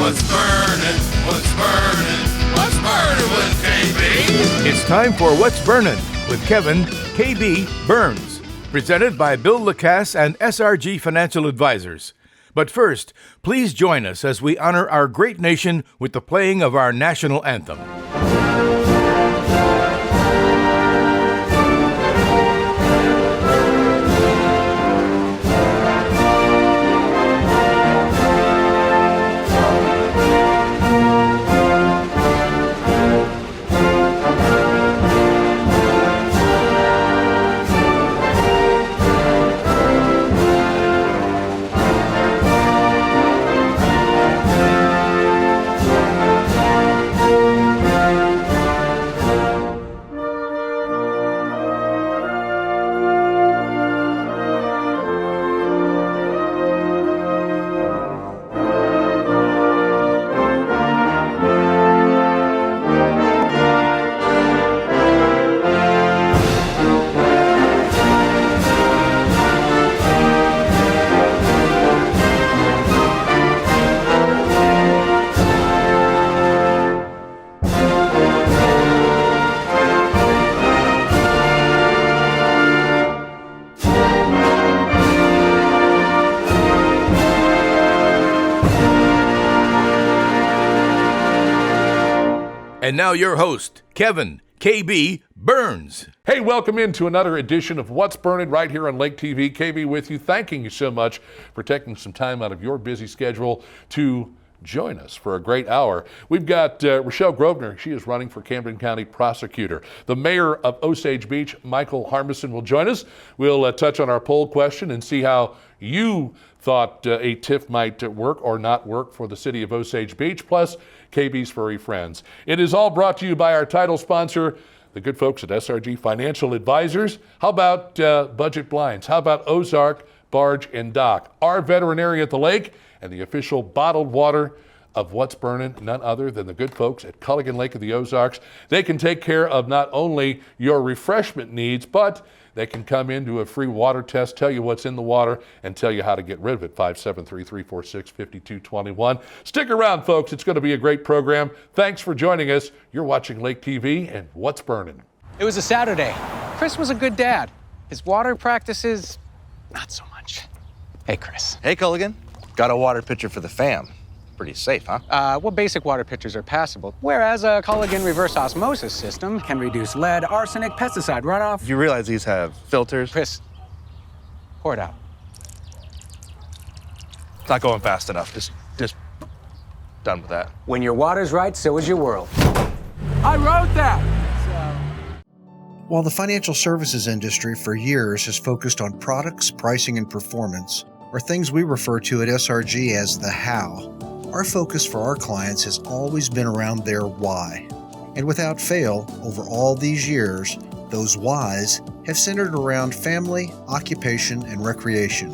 What's burning? What's burning? What's burning with KB? It's time for What's Burnin' with Kevin KB Burns, presented by Bill Lacasse and SRG Financial Advisors. But first, please join us as we honor our great nation with the playing of our national anthem. And now your host, Kevin KB Burns. Hey, welcome into another edition of What's Burning right here on Lake TV. KB with you, thanking you so much for taking some time out of your busy schedule to join us for a great hour. We've got Rochelle Grosvenor. She is running for Camden County Prosecutor. The mayor of Osage Beach, Michael Harmison, will join us. We'll touch on our poll question and see how you thought a TIF might work or not work for the city of Osage Beach, plus KB's furry friends. It is all brought to you by our title sponsor, the good folks at SRG Financial Advisors. How about Budget Blinds? How about Ozarks, Barge, and Dock? Our veterinary at the lake and the official bottled water of What's Burning, none other than the good folks at Culligan Lake of the Ozarks. They can take care of not only your refreshment needs, but they can come in, do a free water test, tell you what's in the water, and tell you how to get rid of it. 573-346-5221. Stick around, folks. It's going to be a great program. Thanks for joining us. You're watching Lake TV and What's Burning. It was a Saturday. Chris was a good dad. His water practices, not so much. Hey, Chris. Hey, Culligan. Got a water pitcher for the fam. Pretty safe, huh? Well, basic water pitchers are passable, whereas a Culligan reverse osmosis system can reduce lead, arsenic, pesticide runoff. Do you realize these have filters? Chris, pour it out. It's not going fast enough. Just done with that. When your water's right, so is your world. I wrote that! While the financial services industry for years has focused on products, pricing, and performance, or things we refer to at SRG as the how, our focus for our clients has always been around their why. And without fail, over all these years, those whys have centered around family, occupation, and recreation.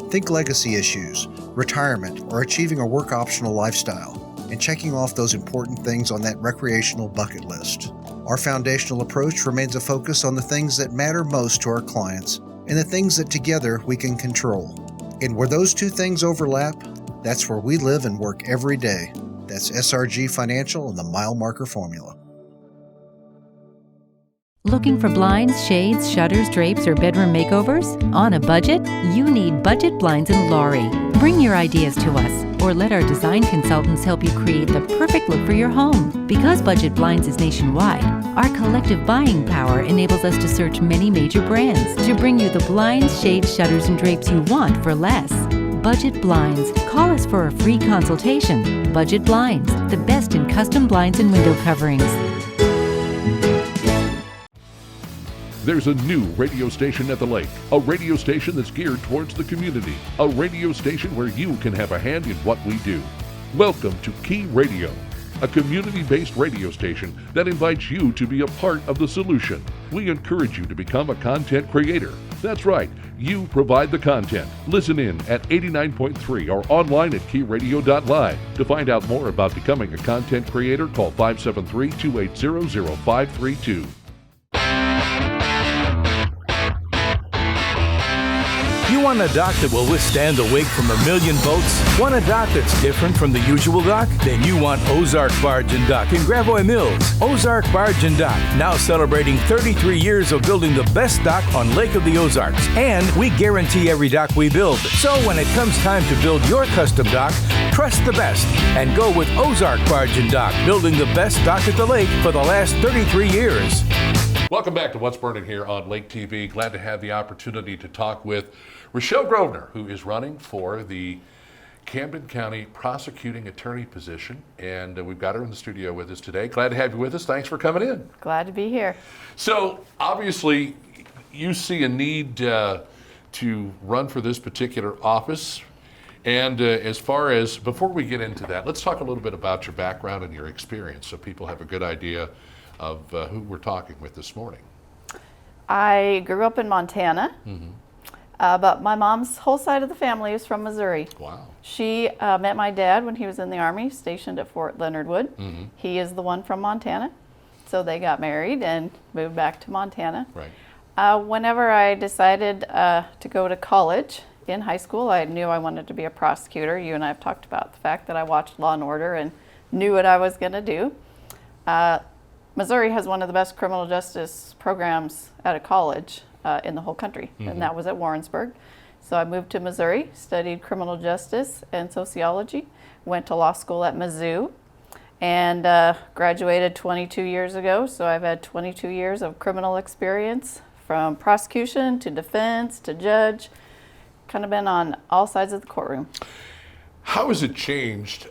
Think legacy issues, retirement, or achieving a work-optional lifestyle, and checking off those important things on that recreational bucket list. Our foundational approach remains a focus on the things that matter most to our clients and the things that together we can control. And where those two things overlap, that's where we live and work every day. That's SRG Financial and the mile marker formula. Looking for blinds, shades, shutters, drapes, or bedroom makeovers? On a budget? You need Budget Blinds in Laurie. Bring your ideas to us, or let our design consultants help you create the perfect look for your home. Because Budget Blinds is nationwide, our collective buying power enables us to search many major brands to bring you the blinds, shades, shutters, and drapes you want for less. Budget Blinds. Call us for a free consultation. Budget Blinds, the best in custom blinds and window coverings. There's a new radio station at the lake, a radio station that's geared towards the community, a radio station where you can have a hand in what we do. Welcome to Key Radio, a community-based radio station that invites you to be a part of the solution. We encourage you to become a content creator. That's right, you provide the content. Listen in at 89.3 or online at keyradio.live. To find out more about becoming a content creator, call 573-280-0532. You want a dock that will withstand the wake from a million boats? Want a dock that's different from the usual dock? Then you want Ozark Barge and Dock in Gravois Mills. Ozark Barge and Dock, now celebrating 33 years of building the best dock on Lake of the Ozarks. And we guarantee every dock we build. So when it comes time to build your custom dock, trust the best and go with Ozark Barge and Dock, building the best dock at the lake for the last 33 years. Welcome back to What's Burning here on Lake TV. Glad to have the opportunity to talk with Rochelle Grosvenor, who is running for the Camden County prosecuting attorney position, and we've got her in the studio with us today. Glad to have you with us. Thanks for coming in. Glad to be here. So obviously you see a need to run for this particular office, and as far as, before we get into that, let's talk a little bit about your background and your experience so people have a good idea of who we're talking with this morning. I grew up in Montana, but my mom's whole side of the family is from Missouri. Wow. She met my dad when he was in the Army, stationed at Fort Leonard Wood. He is the one from Montana, so they got married and moved back to Montana. Right. Whenever I decided to go to college in high school, I knew I wanted to be a prosecutor. You and I have talked about the fact that I watched Law and Order and knew what I was going to do. Missouri has one of the best criminal justice programs at a college in the whole country, and that was at Warrensburg. So I moved to Missouri, studied criminal justice and sociology, went to law school at Mizzou, and graduated 22 years ago. So I've had 22 years of criminal experience, from prosecution to defense to judge, kind of been on all sides of the courtroom. How has it changed?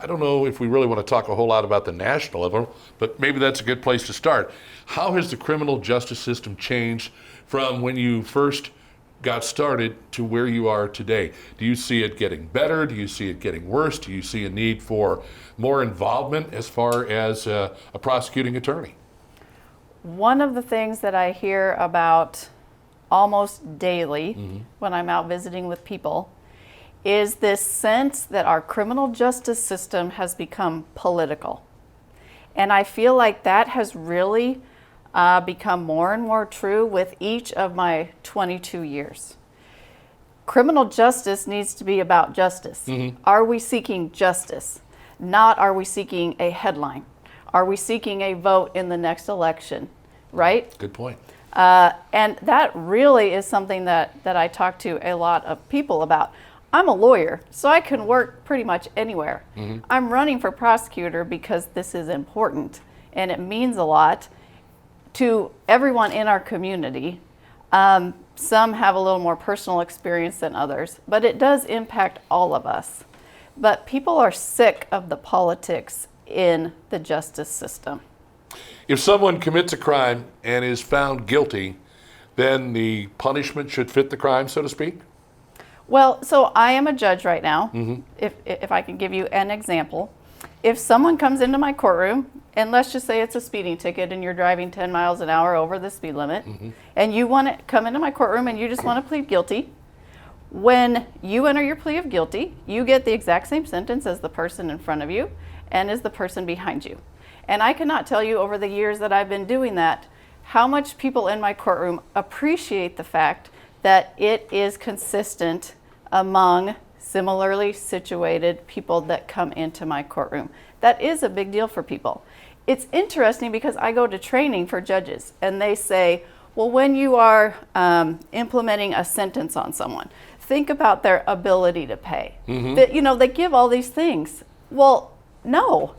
I don't know if we really want to talk a whole lot about the national level, but maybe that's a good place to start. How has the criminal justice system changed from when you first got started to where you are today? Do you see it getting better? Do you see it getting worse? Do you see a need for more involvement as far as a prosecuting attorney? One of the things that I hear about almost daily when I'm out visiting with people is this sense that our criminal justice system has become political. And I feel like that has really become more and more true with each of my 22 years. Criminal justice needs to be about justice. Are we seeking justice? Not are we seeking a headline? Are we seeking a vote in the next election, right? Good point. And that really is something that I talk to a lot of people about. I'm a lawyer, so I can work pretty much anywhere. I'm running for prosecutor because this is important, and it means a lot to everyone in our community. Some have a little more personal experience than others, but it does impact all of us. But people are sick of the politics in the justice system. If someone commits a crime and is found guilty, then the punishment should fit the crime, so to speak? Well, so I am a judge right now. If I can give you an example. If someone comes into my courtroom, and let's just say it's a speeding ticket and you're driving 10 miles an hour over the speed limit, and you want to come into my courtroom and you just want to plead guilty, when you enter your plea of guilty, you get the exact same sentence as the person in front of you and as the person behind you. And I cannot tell you over the years that I've been doing that, how much people in my courtroom appreciate the fact that it is consistent among similarly situated people that come into my courtroom. That is a big deal for people. It's interesting because I go to training for judges and they say, well, when you are implementing a sentence on someone, think about their ability to pay. That, you know, they give all these things. Well, no.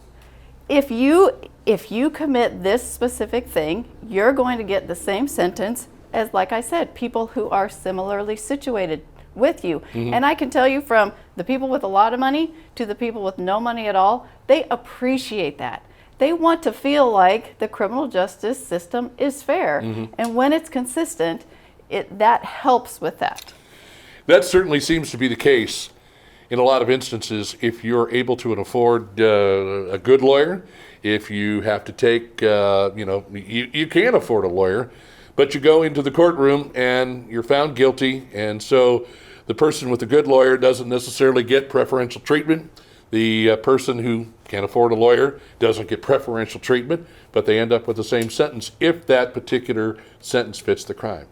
If you commit this specific thing, you're going to get the same sentence as, like I said, people who are similarly situated with you. And I can tell you, from the people with a lot of money to the people with no money at all, they appreciate that. They want to feel like the criminal justice system is fair. And when it's consistent, that helps with that. That certainly seems to be the case in a lot of instances. If you're able to afford a good lawyer, if you have to take, you can afford a lawyer, but you go into the courtroom and you're found guilty, and so the person with a good lawyer doesn't necessarily get preferential treatment. The person who can't afford a lawyer doesn't get preferential treatment, but they end up with the same sentence if that particular sentence fits the crime.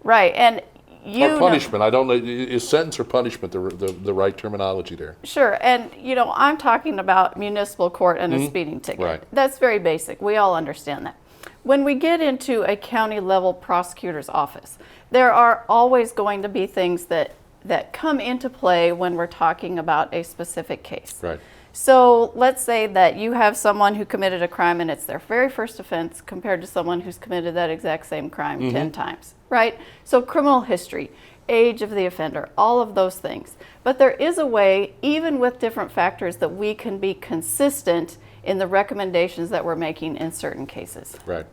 Right, and or punishment. I don't know, is sentence or punishment the right terminology there? Sure, and I'm talking about municipal court and a speeding ticket. Right. That's very basic. We all understand that. When we get into a county level prosecutor's office, there are always going to be things that come into play when we're talking about a specific case. Right. So let's say that you have someone who committed a crime and it's their very first offense compared to someone who's committed that exact same crime 10 times, right? So criminal history, age of the offender, all of those things. But there is a way, even with different factors, that we can be consistent in the recommendations that we're making in certain cases. Right.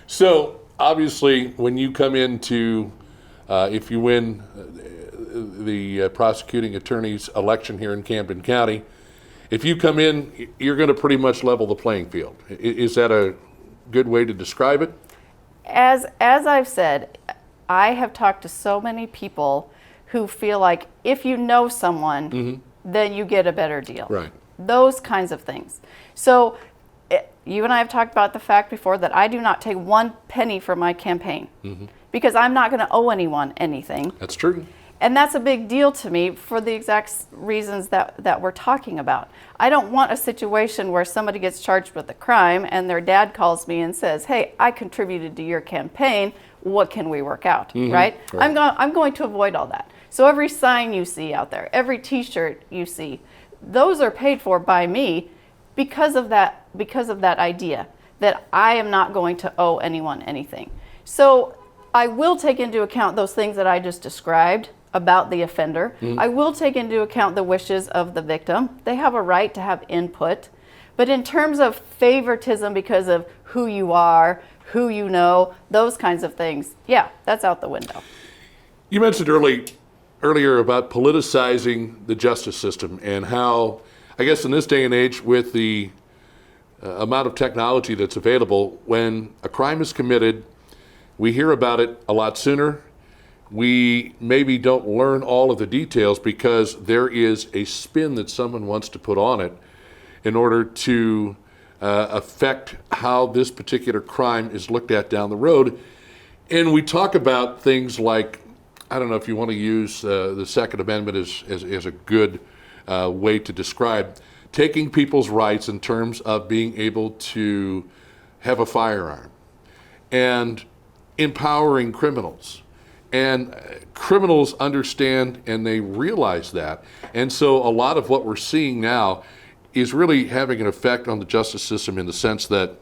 So obviously when you come into, if you win the prosecuting attorney's election here in Camden County, if you come in, you're going to pretty much level the playing field. Is that a good way to describe it? As I've said, I have talked to so many people who feel like if you know someone, then you get a better deal. Right. Those kinds of things. So you and I have talked about the fact before that I do not take 1 penny from my campaign because I'm not going to owe anyone anything. That's true. And that's a big deal to me for the exact reasons that we're talking about. I don't want a situation where somebody gets charged with a crime and their dad calls me and says, hey, I contributed to your campaign. What can we work out, right? I'm going to avoid all that. So every sign you see out there, every T-shirt you see, those are paid for by me because of that idea that I am not going to owe anyone anything. So I will take into account those things that I just described about the offender. I will take into account the wishes of the victim. They have a right to have input. But in terms of favoritism because of who you are, who you know, those kinds of things, yeah, that's out the window. You mentioned earlier about politicizing the justice system and how, I guess in this day and age with the amount of technology that's available, when a crime is committed, we hear about it a lot sooner. We maybe don't learn all of the details because there is a spin that someone wants to put on it in order to affect how this particular crime is looked at down the road. And we talk about things like, I don't know if you want to use the Second Amendment as a good way to describe taking people's rights in terms of being able to have a firearm and empowering criminals. And criminals understand and they realize that. And so a lot of what we're seeing now is really having an effect on the justice system in the sense that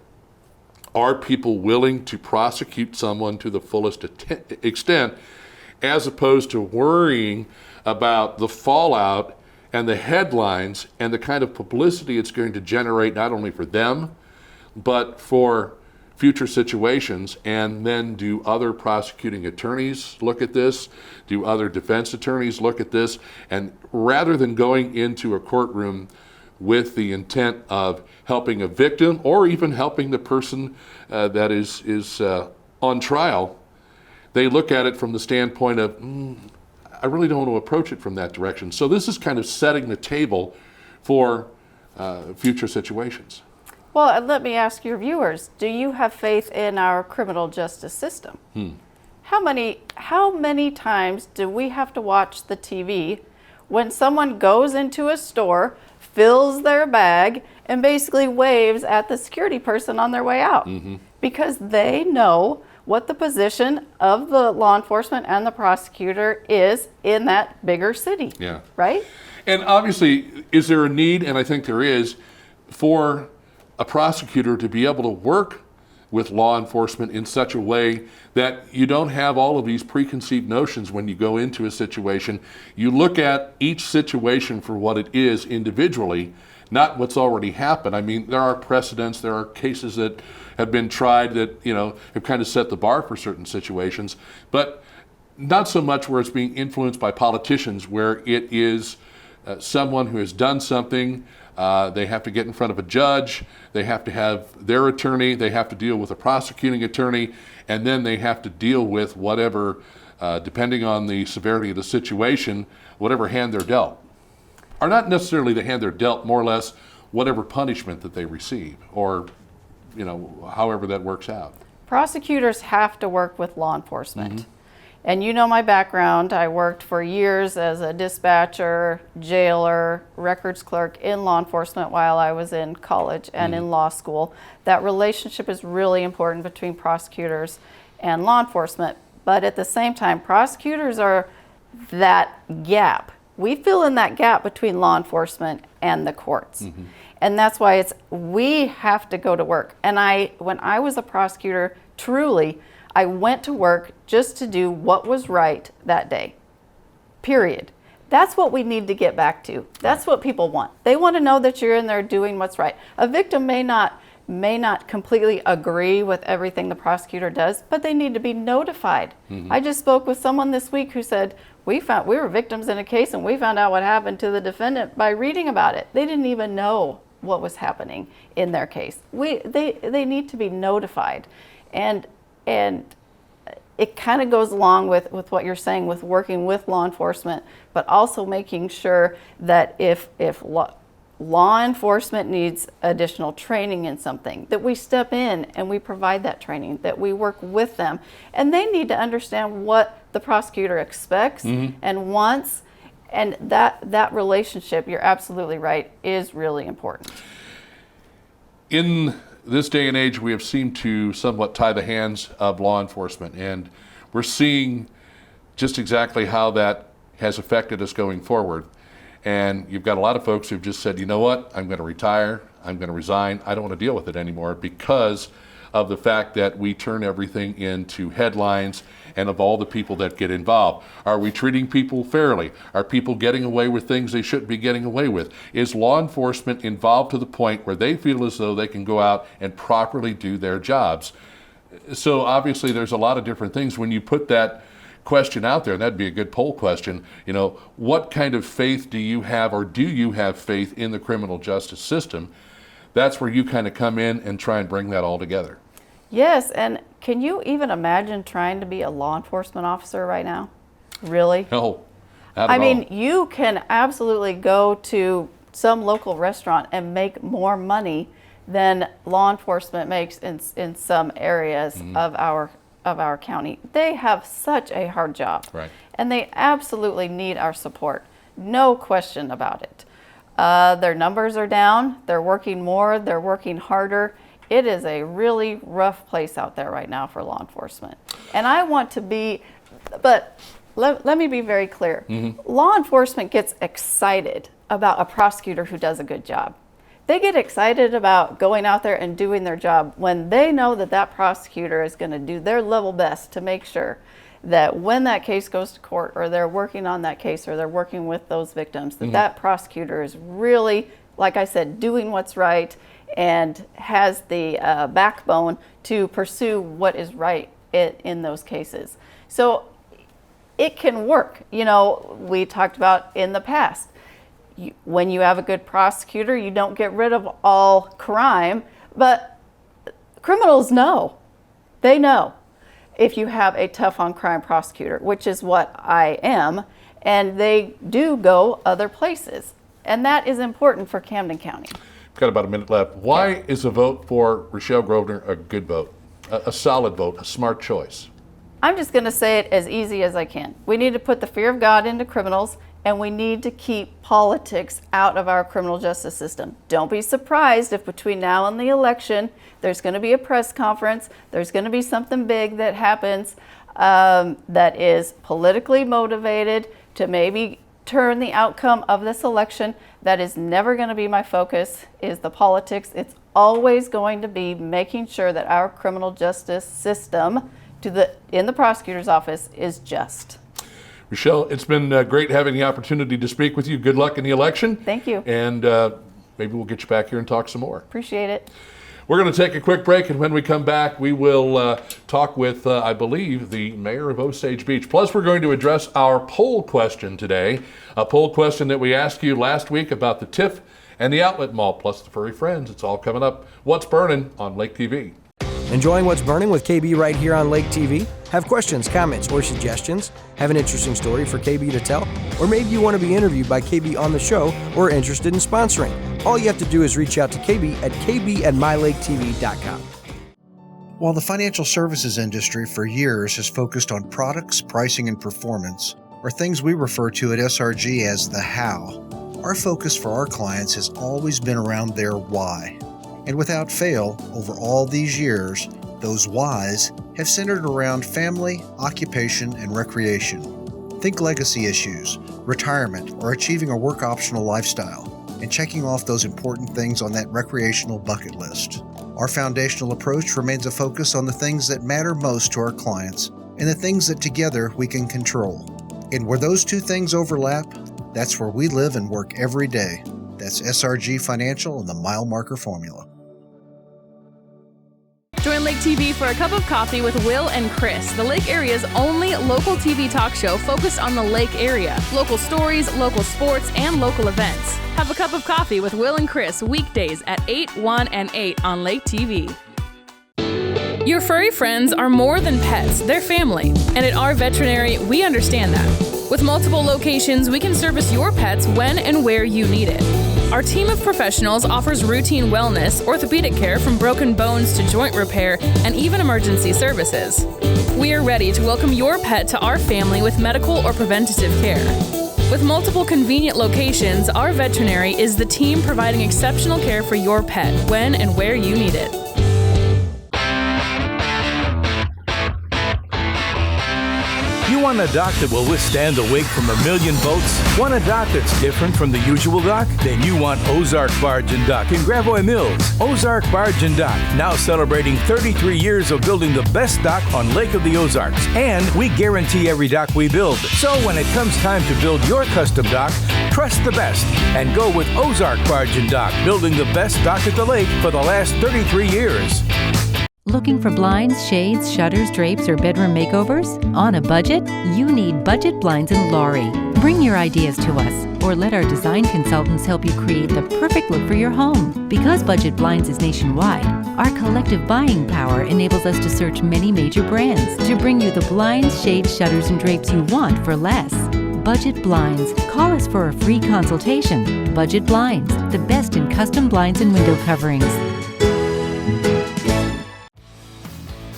are people willing to prosecute someone to the fullest extent as opposed to worrying about the fallout and the headlines and the kind of publicity it's going to generate not only for them, but for future situations. And then do other prosecuting attorneys look at this? Do other defense attorneys look at this? And rather than going into a courtroom with the intent of helping a victim or even helping the person that is on trial, they look at it from the standpoint of, I really don't want to approach it from that direction. So this is kind of setting the table for future situations. Well, and let me ask your viewers, do you have faith in our criminal justice system? How many times do we have to watch the TV when someone goes into a store, fills their bag, and basically waves at the security person on their way out? Because they know what the position of the law enforcement and the prosecutor is in that bigger city, right? And obviously, is there a need, and I think there is, for a prosecutor to be able to work with law enforcement in such a way that you don't have all of these preconceived notions when you go into a situation. You look at each situation for what it is individually, not what's already happened. I mean, there are precedents, there are cases that have been tried that, have kind of set the bar for certain situations, but not so much where it's being influenced by politicians, where it is someone who has done something. They have to get in front of a judge, they have to have their attorney, they have to deal with a prosecuting attorney, and then they have to deal with whatever, depending on the severity of the situation, whatever hand they're dealt. Or not necessarily the hand they're dealt, more or less whatever punishment that they receive, or however that works out. Prosecutors have to work with law enforcement. And you know my background. I worked for years as a dispatcher, jailer, records clerk in law enforcement while I was in college and in law school. That relationship is really important between prosecutors and law enforcement. But at the same time, prosecutors are that gap. We fill in that gap between law enforcement and the courts. And that's why we have to go to work. And when I was a prosecutor, truly, I went to work just to do what was right that day, period. That's what we need to get back to. That's what people want. They want to know that you're in there doing what's right. A victim may not completely agree with everything the prosecutor does, but they need to be notified. I just spoke with someone this week who said, we were victims in a case and we found out what happened to the defendant by reading about it. They didn't even know what was happening in their case. They need to be notified. And it kind of goes along with what you're saying with working with law enforcement, but also making sure that if law enforcement needs additional training in something, that we step in and we provide that training, that we work with them. And they need to understand what the prosecutor expects and wants. And that relationship, you're absolutely right, is really important. In this day and age, we have seemed to somewhat tie the hands of law enforcement, and we're seeing just exactly how that has affected us going forward. And you've got a lot of folks who've just said, you know what, I'm going to retire, I'm going to resign, I don't want to deal with it anymore because of the fact that we turn everything into headlines and of all the people that get involved. Are we treating people fairly? Are people getting away with things they shouldn't be getting away with? Is law enforcement involved to the point where they feel as though they can go out and properly do their jobs? So obviously there's a lot of different things. When you put that question out there, and that'd be a good poll question, what kind of faith do you have, or do you have faith in the criminal justice system? That's where you kind of come in and try and bring that all together. Yes, and can you even imagine trying to be a law enforcement officer right now? Really? No, not at all. I mean, you can absolutely go to some local restaurant and make more money than law enforcement makes in some areas of our county. They have such a hard job, right? And they absolutely need our support. No question about it. Their numbers are down. They're working more. They're working harder. It is a really rough place out there right now for law enforcement. And I want to be, but let me be very clear. Law enforcement gets excited about a prosecutor who does a good job. They get excited about going out there and doing their job when they know that prosecutor is going to do their level best to make sure that when that case goes to court, or they're working on that case, or they're working with those victims, that prosecutor is really, like I said, doing what's right and has the backbone to pursue what is right in those cases. So it can work. We talked about in the past, when you have a good prosecutor, you don't get rid of all crime, but criminals know. They know if you have a tough on crime prosecutor, which is what I am, and they do go other places. And that is important for Camden County. We've got about a minute left. Why is a vote for Rochelle Grosvenor a good vote, a solid vote, a smart choice? I'm just going to say it as easy as I can. We need to put the fear of God into criminals, and we need to keep politics out of our criminal justice system. Don't be surprised if between now and the election, there's going to be a press conference, there's going to be something big that happens that is politically motivated to maybe turn the outcome of this election. That is never going to be my focus, is the politics. It's always going to be making sure that our criminal justice system in the prosecutor's office is just. Rochelle, it's been great having the opportunity to speak with you. Good luck in the election. Thank you. And maybe we'll get you back here and talk some more. Appreciate it. We're going to take a quick break, and when we come back, we will talk with, I believe, the mayor of Osage Beach. Plus, we're going to address our poll question today, a poll question that we asked you last week about the TIF and the Outlet Mall, plus the furry friends. It's all coming up. What's Burnin' on Lake TV. Enjoying What's Burning with KB right here on Lake TV? Have questions, comments, or suggestions? Have an interesting story for KB to tell? Or maybe you want to be interviewed by KB on the show or are interested in sponsoring? All you have to do is reach out to KB at kb@mylaketv.com. While the financial services industry for years has focused on products, pricing, and performance, or things we refer to at SRG as the how, our focus for our clients has always been around their why. And without fail, over all these years, those whys have centered around family, occupation, and recreation. Think legacy issues, retirement, or achieving a work optional lifestyle, and checking off those important things on that recreational bucket list. Our foundational approach remains a focus on the things that matter most to our clients and the things that together we can control. And where those two things overlap, that's where we live and work every day. That's SRG Financial and the Mile Marker Formula. Join Lake TV for a cup of coffee with Will and Chris, the Lake area's only local TV talk show focused on the Lake area. Local stories, local sports, and local events. Have a cup of coffee with Will and Chris weekdays at 8, 1, and 8 on Lake TV. Your furry friends are more than pets, they're family. And at our veterinary, we understand that. With multiple locations, we can service your pets when and where you need it. Our team of professionals offers routine wellness, orthopedic care from broken bones to joint repair, and even emergency services. We are ready to welcome your pet to our family with medical or preventative care. With multiple convenient locations, our veterinary is the team providing exceptional care for your pet when and where you need it. You want a dock that will withstand the wake from a million boats? Want a dock that's different from the usual dock? Then you want Ozark Barge and Dock in Gravois Mills. Ozark Barge and Dock, now celebrating 33 years of building the best dock on Lake of the Ozarks. And we guarantee every dock we build. So when it comes time to build your custom dock, trust the best and go with Ozark Barge and Dock, building the best dock at the lake for the last 33 years. Looking for blinds, shades, shutters, drapes, or bedroom makeovers? On a budget? You need Budget Blinds in Laurie. Bring your ideas to us, or let our design consultants help you create the perfect look for your home. Because Budget Blinds is nationwide, our collective buying power enables us to search many major brands to bring you the blinds, shades, shutters, and drapes you want for less. Budget Blinds. Call us for a free consultation. Budget Blinds, the best in custom blinds and window coverings.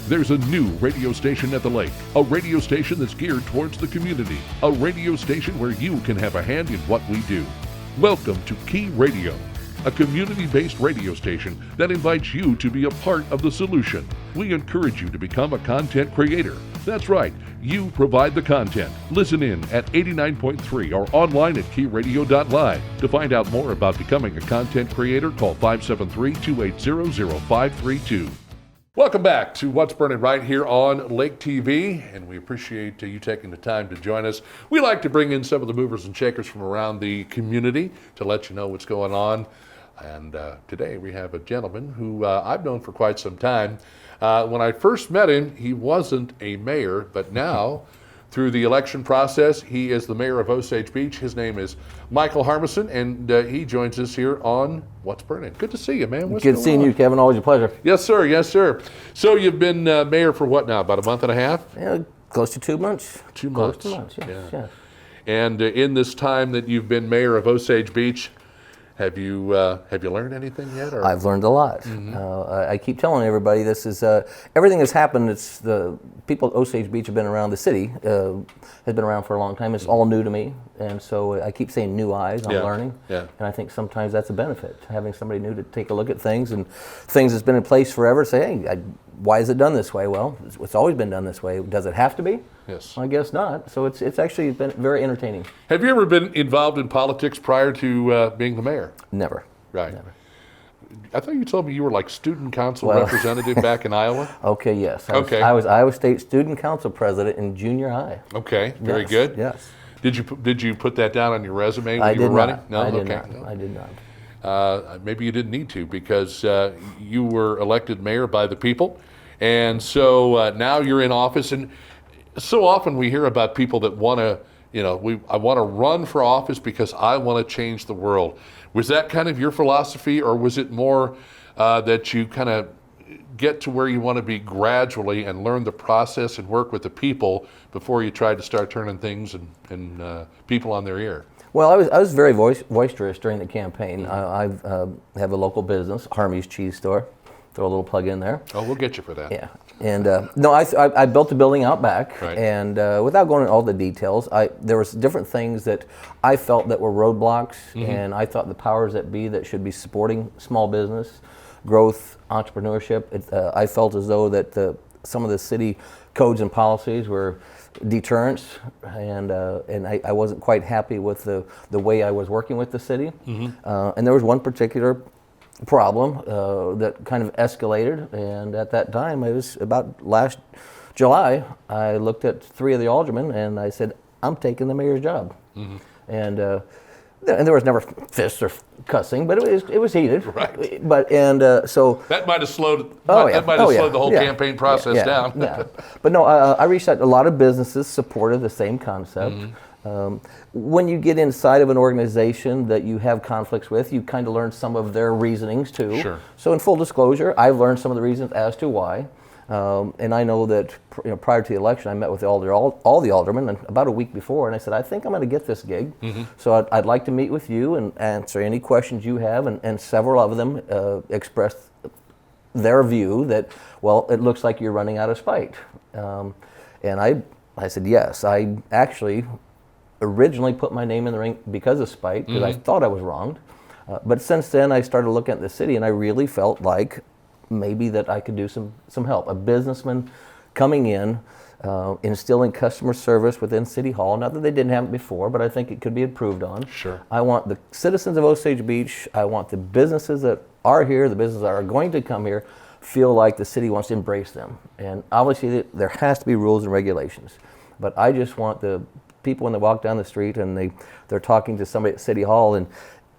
There's a new radio station at the lake, a radio station that's geared towards the community, a radio station where you can have a hand in what we do. Welcome to Key Radio, a community-based radio station that invites you to be a part of the solution. We encourage you to become a content creator. That's right, you provide the content. Listen in at 89.3 or online at keyradio.live. To find out more about becoming a content creator, call 573-280-0532. Welcome back to What's Burning right here on Lake TV, and we appreciate you taking the time to join us. We like to bring in some of the movers and shakers from around the community to let you know what's going on. And today we have a gentleman who I've known for quite some time. When I first met him, he wasn't a mayor, but now, through the election process, he is the mayor of Osage Beach. His name is Michael Harmison, and he joins us here on What's Burning. Good to see you, man. Good seeing you, Kevin. Always a pleasure. Yes, sir. Yes, sir. So you've been mayor for what now? About a month and a half? Yeah, close to 2 months. 2 months. Close to 2 months, yes. Yeah. And in this time that you've been mayor of Osage Beach, have you learned anything yet? Or? I've learned a lot. Mm-hmm. I keep telling everybody this is everything that's happened. It's the people at Osage Beach have been around. The city has been around for a long time. It's all new to me, and so I keep saying new eyes. I'm learning, and I think sometimes that's a benefit, having somebody new to take a look at things and things that's been in place forever. Say, hey, why is it done this way? Well, it's always been done this way. Does it have to be? Yes. I guess not. So it's actually been very entertaining. Have you ever been involved in politics prior to being the mayor? Never. Right. Never. I thought you told me you were like student council representative back in Iowa. Okay, yes. I was Iowa State student council president in junior high. Okay, very good. Yes. Did you put that down on your resume when you were running? No, I did not. No. I did not. Maybe you didn't need to because you were elected mayor by the people, and so now you're in office. And so often we hear about people that want to, I want to run for office because I want to change the world. Was that kind of your philosophy, or was it more that you kind of get to where you want to be gradually and learn the process and work with the people before you try to start turning things and people on their ear? Well, I was very boisterous during the campaign. I have a local business, Harmy's Cheese Store, Throw a little plug in there. Oh, we'll get you for that. Yeah. And no, I built the building out back, right. and without going into all the details, there was different things that I felt that were roadblocks, and I thought the powers that be that should be supporting small business, growth, entrepreneurship. I felt as though that some of the city codes and policies were deterrents, and I wasn't quite happy with the way I was working with the city. And there was one particular problem that kind of escalated, and at that time, it was about last July, I looked at 3 of the aldermen and I said, I'm taking the mayor's job. And there was never fists or cussing, but it was heated. Right. But so that might have slowed. That might have slowed the whole campaign process down. But no, I reached out. A lot of businesses supported the same concept. When you get inside of an organization that you have conflicts with, you kind of learn some of their reasonings too. Sure. So in full disclosure, I've learned some of the reasons as to why. And I know that prior to the election, I met with all the aldermen about a week before, and I said, I think I'm going to get this gig. So I'd like to meet with you and answer any questions you have. And several of them expressed their view that, well, it looks like you're running out of spite. And I said, yes. I actually originally put my name in the ring because of spite, because I thought I was wronged. But since then, I started looking at the city, and I really felt like maybe that I could do some help. A businessman coming in, instilling customer service within City Hall. Not that they didn't have it before, but I think it could be improved on. Sure. I want the citizens of Osage Beach, I want the businesses that are here, the businesses that are going to come here, feel like the city wants to embrace them. And obviously there has to be rules and regulations. But I just want the people when they walk down the street and they're talking to somebody at City Hall, and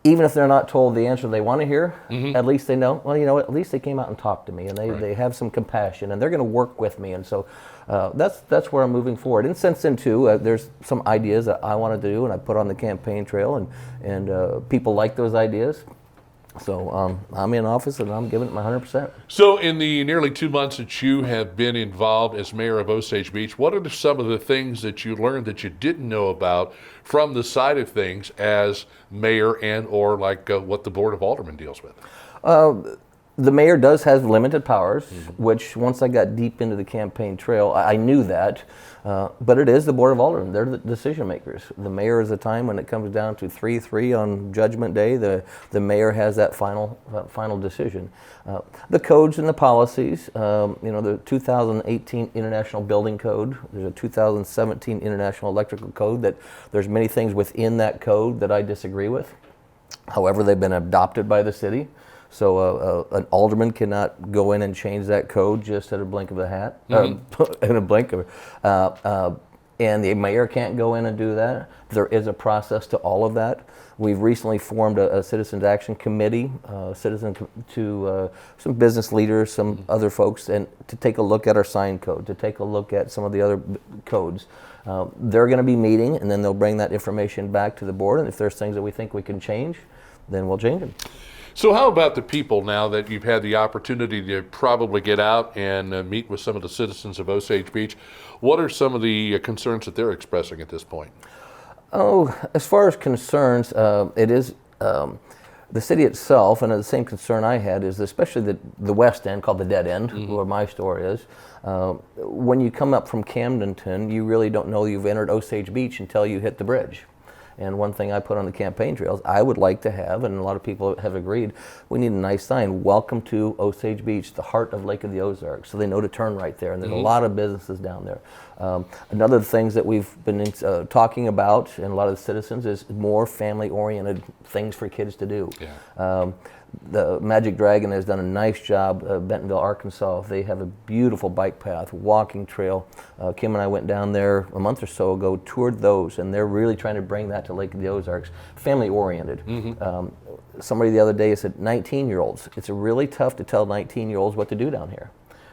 even if they're not told the answer they want to hear, at least they know, well, you know what, at least they came out and talked to me, and they have some compassion, and they're going to work with me. And so that's where I'm moving forward. And since then, too, there's some ideas that I want to do, and I put on the campaign trail, and people like those ideas. So I'm in office, and I'm giving it my 100%. So in the nearly 2 months that you have been involved as mayor of Osage Beach, what are some of the things that you learned that you didn't know about from the side of things as mayor, and or like what the Board of Aldermen deals with? The mayor does have limited powers, which once I got deep into the campaign trail, I knew that. But it is the Board of Aldermen. They're the decision makers. The mayor is the time when it comes down to 3-3 on Judgment Day. The mayor has that final decision. The codes and the policies, the 2018 International Building Code, there's a 2017 International Electrical Code, that there's many things within that code that I disagree with. However, they've been adopted by the city. So an alderman cannot go in and change that code just at a blink of a hat, in a blink of, and the mayor can't go in and do that. There is a process to all of that. We've recently formed a Citizens Action Committee, to some business leaders, some other folks, and to take a look at our sign code, to take a look at some of the other codes. They're going to be meeting, and then they'll bring that information back to the board, and if there's things that we think we can change, then we'll change them. So how about the people now that you've had the opportunity to probably get out and meet with some of the citizens of Osage Beach? What are some of the concerns that they're expressing at this point? Oh, as far as concerns, it is the city itself, and the same concern I had is especially the west end, called the dead end, where my store is. When you come up from Camdenton, you really don't know you've entered Osage Beach until you hit the bridge. And one thing I put on the campaign trails, I would like to have, and a lot of people have agreed, we need a nice sign, welcome to Osage Beach, the heart of Lake of the Ozarks, so they know to turn right there, and there's a lot of businesses down there. Another things that we've been talking about, and a lot of the citizens, is more family-oriented things for kids to do. Yeah. The Magic Dragon has done a nice job, Bentonville, Arkansas. They have a beautiful bike path, walking trail. Kim and I went down there a month or so ago, toured those, and they're really trying to bring that to Lake of the Ozarks, family-oriented. Somebody the other day said, 19-year-olds, it's really tough to tell 19-year-olds what to do down here.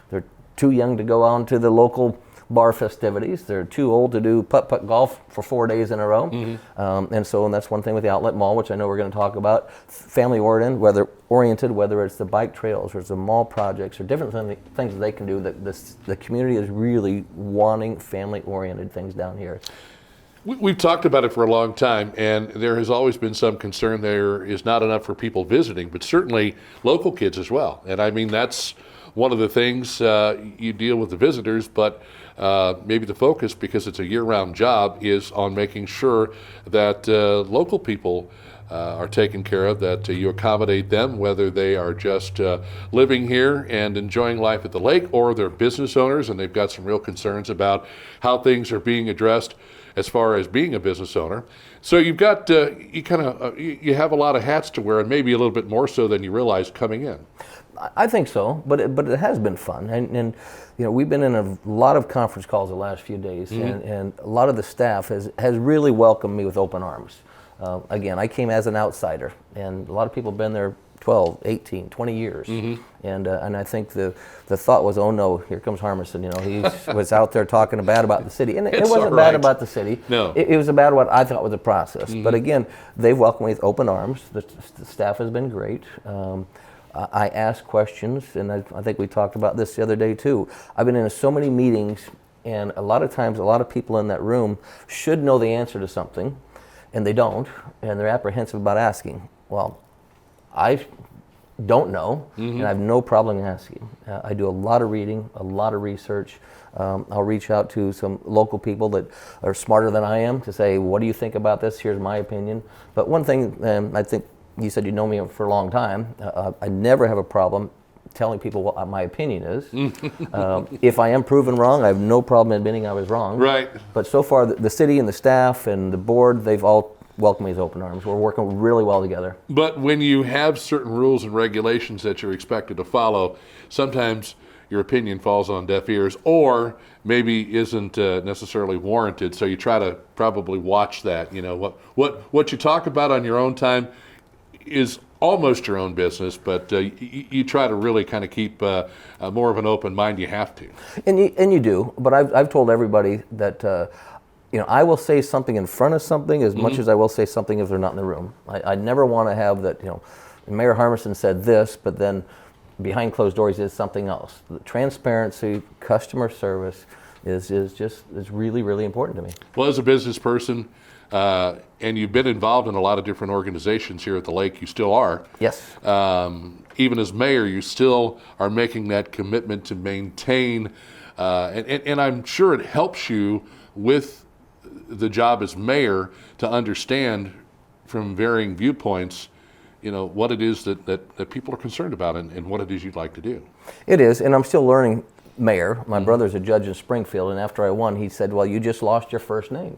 They're too young to go on to the local bar festivities. They're too old to do putt-putt golf for 4 days in a row. And that's one thing with the Outlet Mall, which I know we're going to talk about. Family-oriented, whether it's the bike trails or it's the mall projects or different things that they can do. The community is really wanting family-oriented things down here. We've talked about it for a long time, and there has always been some concern there is not enough for people visiting, but certainly local kids as well. And I mean, that's one of the things you deal with the visitors, but maybe the focus, because it's a year-round job, is on making sure that local people are taken care of, that you accommodate them, whether they are just living here and enjoying life at the lake, or they're business owners and they've got some real concerns about how things are being addressed as far as being a business owner. So you've got, you have a lot of hats to wear, and maybe a little bit more so than you realize coming in. I think so, but it has been fun, and you know, we've been in a lot of conference calls the last few days, and a lot of the staff has really welcomed me with open arms. Again, I came as an outsider, and a lot of people have been there 12, 18, 20 years. And I think the thought was, oh no, here comes Harmison. You know, he was out there talking bad about the city. And it wasn't bad about the city. No. It was about what I thought was the process. But again, they've welcomed me with open arms. The staff has been great. I ask questions, and I think we talked about this the other day too. I've been in so many meetings, and a lot of times, a lot of people in that room should know the answer to something, and they don't, and they're apprehensive about asking. Well, I don't know, and I have no problem asking. I do a lot of reading, a lot of research. I'll reach out to some local people that are smarter than I am to say, what do you think about this? Here's my opinion. But one thing, I think you said you know me for a long time, I never have a problem telling people what my opinion is. If I am proven wrong, I have no problem admitting I was wrong. Right. But so far, the city and the staff and the board, they've all welcomed me with open arms. We're working really well together. But when you have certain rules and regulations that you're expected to follow, sometimes your opinion falls on deaf ears, or maybe isn't necessarily warranted. So you try to probably watch that. You know, what you talk about on your own time is almost your own business, but you try to really kind of keep more of an open mind. You have to. And you do. But I've told everybody that you know, I will say something in front of something as much as I will say something if they're not in the room. I never want to have that. You know, Mayor Harmison said this, but then behind closed doors is something else. The transparency, customer service is really, really important to me. Well, as a business person, and you've been involved in a lot of different organizations here at the lake, you still are. Yes. Even as mayor, you still are making that commitment to maintain, and I'm sure it helps you with the job as mayor to understand from varying viewpoints, you know, what it is that people are concerned about and what it is you'd like to do. It is, and I'm still learning. Mayor, my brother's a judge in Springfield, and after I won, he said, well, you just lost your first name.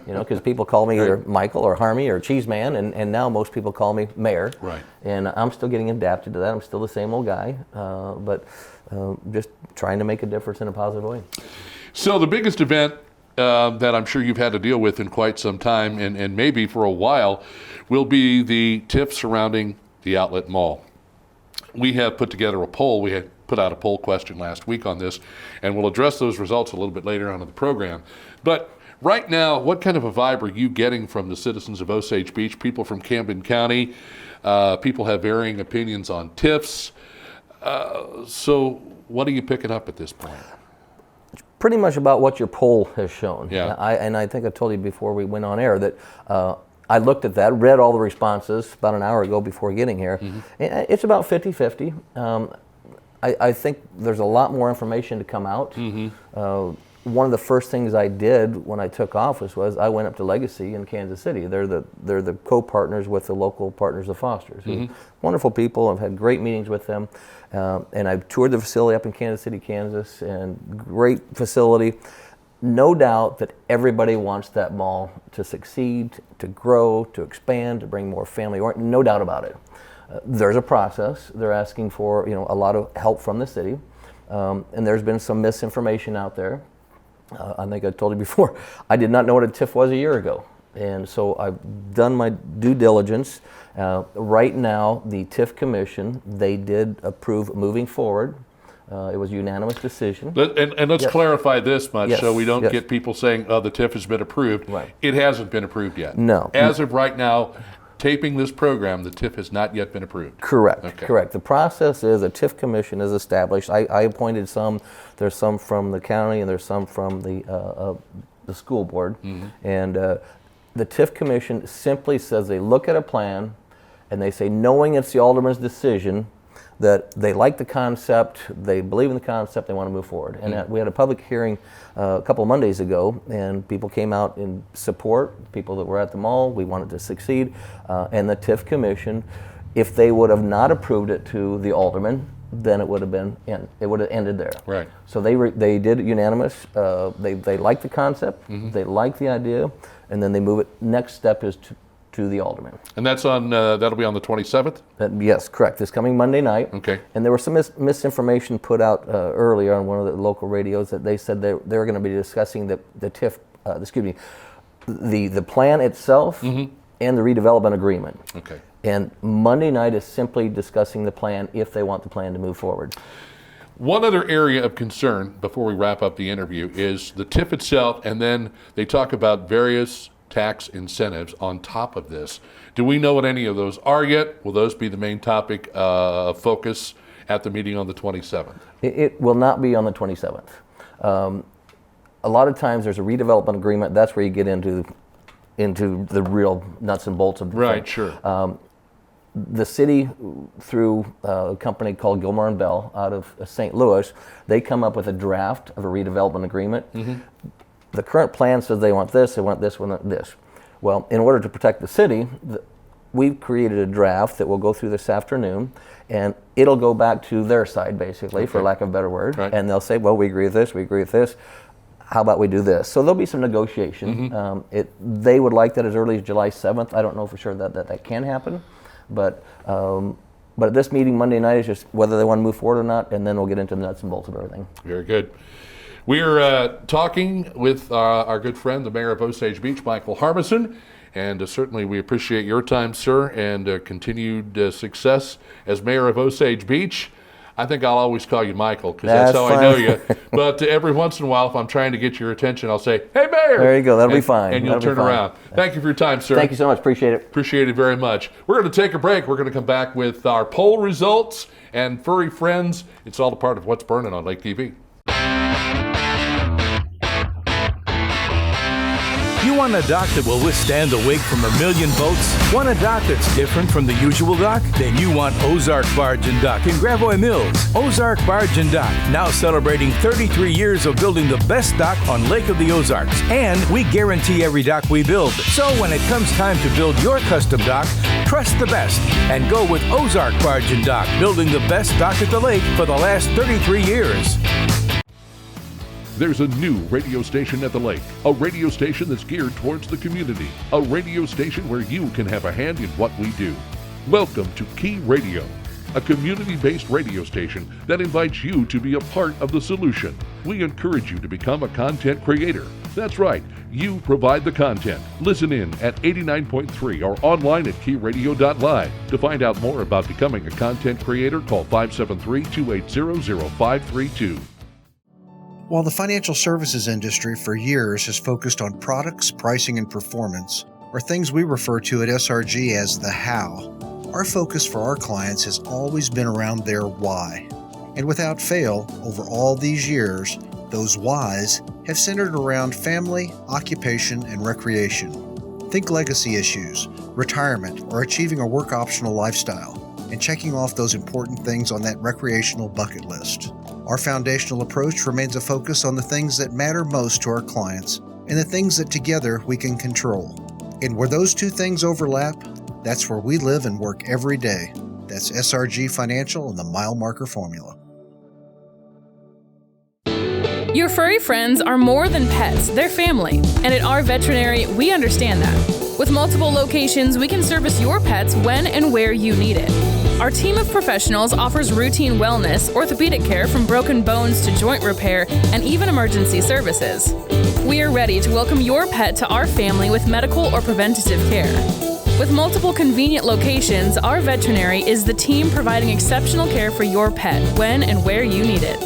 You know, because people call me either Michael or Harmy or Cheese Man, and now most people call me Mayor. Right. And I'm still getting adapted to that. I'm still the same old guy, but just trying to make a difference in a positive way. So the biggest event that I'm sure you've had to deal with in quite some time, and maybe for a while, will be the TIF surrounding the Outlet Mall. We have put together a poll. We had put out a poll question last week on this, and we'll address those results a little bit later on in the program. But right now, what kind of a vibe are you getting from the citizens of Osage Beach, people from Camden County? People have varying opinions on TIFs. So what are you picking up at this point? It's pretty much about what your poll has shown. Yeah. I think I told you before we went on air that I looked at that, read all the responses about an hour ago before getting here. It's about 50-50. I think there's a lot more information to come out. One of the first things I did when I took office was I went up to Legacy in Kansas City. They're the co-partners with the local Partners of Fosters. Wonderful people. I've had great meetings with them. And I've toured the facility up in Kansas City, Kansas, and great facility. No doubt that everybody wants that mall to succeed, to grow, to expand, to bring more family. No doubt about it. There's a process. They're asking for a lot of help from the city, and there's been some misinformation out there. I think I told you before, I did not know what a TIF was a year ago, and so I've done my due diligence. Right now, the TIF Commission, they did approve moving forward. It was a unanimous decision. And let's clarify this much so we don't Yes. get people saying, oh, the TIF has been approved. Right. It hasn't been approved yet. No. As of right now, taping this program, the TIF has not yet been approved. Correct. Okay. Correct. The process is a TIF commission is established. I appointed some. There's some from the county and there's some from the the school board. And the TIF Commission simply says they look at a plan and they say, knowing it's the alderman's decision, that they like the concept, they believe in the concept, they want to move forward. And we had a public hearing a couple of Mondays ago, and people came out in support, people that were at the mall, we wanted to succeed. And the TIF Commission, if they would have not approved it to the alderman, then it would have been it would have ended there. Right. So they did it unanimous. They like the concept, they like the idea, and then they move it. Next step is to the alderman. And that's on that'll be on the 27th? Yes, correct. This coming Monday night. Okay. And there was some misinformation put out earlier on one of the local radios that they said they were going to be discussing the TIF, the plan itself and the redevelopment agreement. Okay. And Monday night is simply discussing the plan if they want the plan to move forward. One other area of concern before we wrap up the interview is the TIF itself, and then they talk about various tax incentives on top of this. Do we know what any of those are yet? Will those be the main topic of focus at the meeting on the 27th? It will not be on the 27th. A lot of times there's a redevelopment agreement. That's where you get into the real nuts and bolts of the right, thing. Sure. The city, through a company called Gilmore and Bell out of St. Louis, they come up with a draft of a redevelopment agreement. The current plan says they want this, they want this. Well, in order to protect the city, we've created a draft that will go through this afternoon, and it'll go back to their side, basically, for lack of a better word. Right. And they'll say, well, we agree with this, we agree with this. How about we do this? So there'll be some negotiation. They would like that as early as July 7th. I don't know for sure that can happen. But at this meeting Monday night is just whether they want to move forward or not, and then we'll get into the nuts and bolts of everything. Very good. We're talking with our good friend, the mayor of Osage Beach, Michael Harbison, and certainly we appreciate your time, sir, and continued success as mayor of Osage Beach. I think I'll always call you Michael because that's how I know you. But every once in a while, if I'm trying to get your attention, I'll say, "Hey, Mayor!" There you go. That'll be fine. And you'll turn around. Thank you for your time, sir. Thank you so much. Appreciate it. Appreciate it very much. We're going to take a break. We're going to come back with our poll results and furry friends. It's all a part of What's Burning on Lake TV. You want a dock that will withstand the wake from a million boats? Want a dock that's different from the usual dock? Then you want Ozark Barge and Dock in Gravois Mills. Ozark Barge and Dock, now celebrating 33 years of building the best dock on Lake of the Ozarks. And we guarantee every dock we build. So when it comes time to build your custom dock, trust the best and go with Ozark Barge and Dock, building the best dock at the lake for the last 33 years. There's a new radio station at the lake, a radio station that's geared towards the community, a radio station where you can have a hand in what we do. Welcome to Key Radio, a community-based radio station that invites you to be a part of the solution. We encourage you to become a content creator. That's right, you provide the content. Listen in at 89.3 or online at keyradio.live. To find out more about becoming a content creator, call 573-280-0532. While the financial services industry for years has focused on products, pricing, and performance, or things we refer to at SRG as the how, our focus for our clients has always been around their why. And without fail, over all these years, those whys have centered around family, occupation, and recreation. Think legacy issues, retirement, or achieving a work-optional lifestyle, and checking off those important things on that recreational bucket list. Our foundational approach remains a focus on the things that matter most to our clients and the things that together we can control. And where those two things overlap, that's where we live and work every day. That's SRG Financial and the Mile Marker Formula. Your furry friends are more than pets, they're family. And at our veterinary, we understand that. With multiple locations, we can service your pets when and where you need it. Our team of professionals offers routine wellness, orthopedic care from broken bones to joint repair, and even emergency services. We are ready to welcome your pet to our family with medical or preventative care. With multiple convenient locations, our veterinary is the team providing exceptional care for your pet when and where you need it.